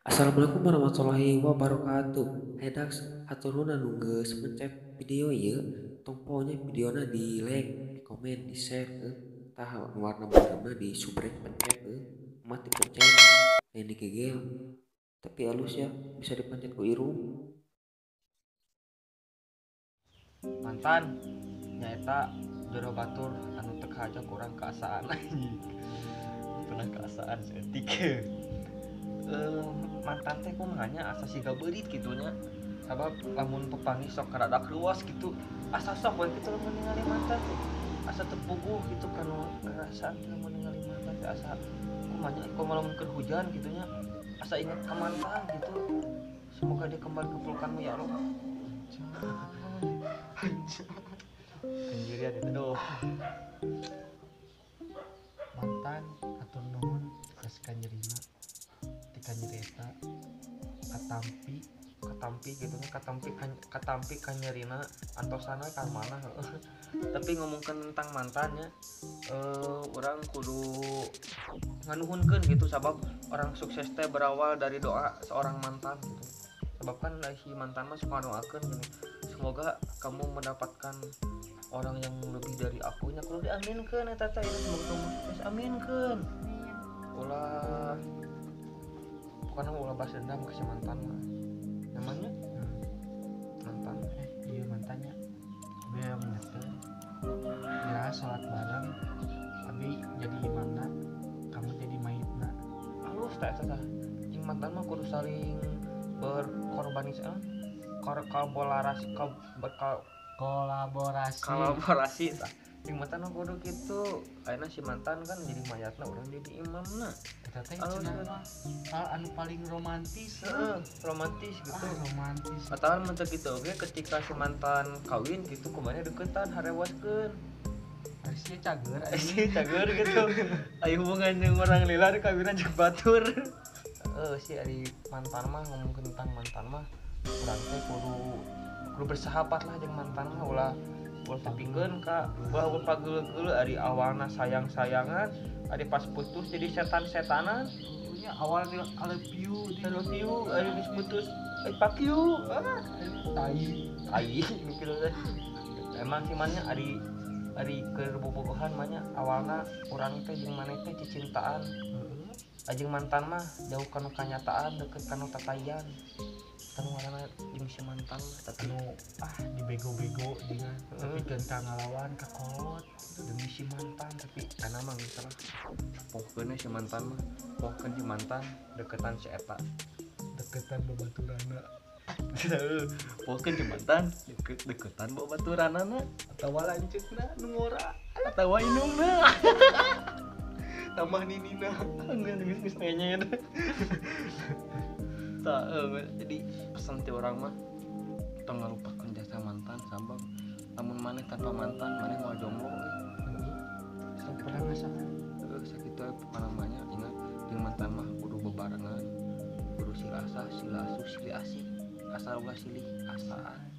Assalamualaikum warahmatullahi wabarakatuh. Hedak hatur nuhun anu geus mencet video ieu. Tongponya videona di like, di komen, di share tah warna birunya di subrek pencet mati pencet lain di kegel. Tapi halus ya, bisa dipencet ku irung. Mantan nyaeta jodoh batur anu teu haja kurang keasaan anjing. Pernah keasaan seetik. Mantan teh kumanya asa siga beurit gitunya. Sabab lamun pepangi sok rada luas gitu. Asa sok we kitu lamun ningali mantan teh. Asa teu puguh gitu kanu ngarasaan lamun ningali mantan teh asa kumanya lamun keur hujan gitunya. Asa inget ka mantan gitu. Semoga dia kembali ke pelukanmu ya Allah. Anjir ya itu Mantan atur nuhun geus kanyerina tika nyerita katampi gitu nya katampi kanyerina antosana ka mana. Tapi ngomongkeun tentang mantannya orang kudu nganuhunkeun gitu sabab orang sukses teh berawal dari doa seorang mantan gitu. Sebab kan si mantan mah suka doakeun gini, semoga kamu mendapatkan orang yang lebih dari aku nya kudu diaminkeun eta teh semoga kamu sukses aminkeun. Ulah bukan ulah balas dendam ke si mantan mah. Namanya mantan iya mantannya beliau menyetel ya sholat bareng tapi jadi imamna kamu jadi maitna halus teh eta teh. Jeung mantan mah kudu saling berkorbanisasi kolaborasi tah. Jeung mantan mah kudu kitu. Ayeuna si mantan kan jadi mayatna urang jadi imamna. eta teh cenah hal anu paling romantis Romantis gitu. romantis Padahal mentek gitu oge ketika si mantan kawin gitu kumaha deketan harewaskeun. harusnya cager Si cager gitu. Aya hubungan jeung orang lila kawinan jeung batur. Si ari mantan mah ngomongkeun tentang mantan mah urang teh kudu bersahabat lah jeung mantan mah ulah sapingkeun ka ulah pageul-geul ari awalna sayang-sayangan, ari pas putus jadi setan-setanan. punya awal I love you Ari geus putus fuck you. tai Mikir teh. Emang sih mannya ari keur bobogohan mah nya awalna urang teh jeung maneh teh cicintaan. Ajeng mantan mah jauh kanu kanyataan deket kanu tatayan. Kanu ngaranna jeung si mantan tapi anu dibego-bego dengan tapi genta ngalawan ka kolot demi si mantan tapi kana mah geus salah. Pokoknya si mantan mah pokoknya si mantan deketan si eta. deketan babaturana Pokoknya si mantan deketan babaturanana atawa lanceukna nu ngora atawa indungna. Tambah ninina geus ngenyet. Jadi pesan ti orang mah tong ngalupakeun jasa mantan sabab lamun maneh tanpa mantan maneh moal jomblo. sok pernah ngasakan Sakitu apa namanya ingat jeung mantan mah kudu bebarengan kudu sila asa sila asu sili asih asal ulah silih asaan.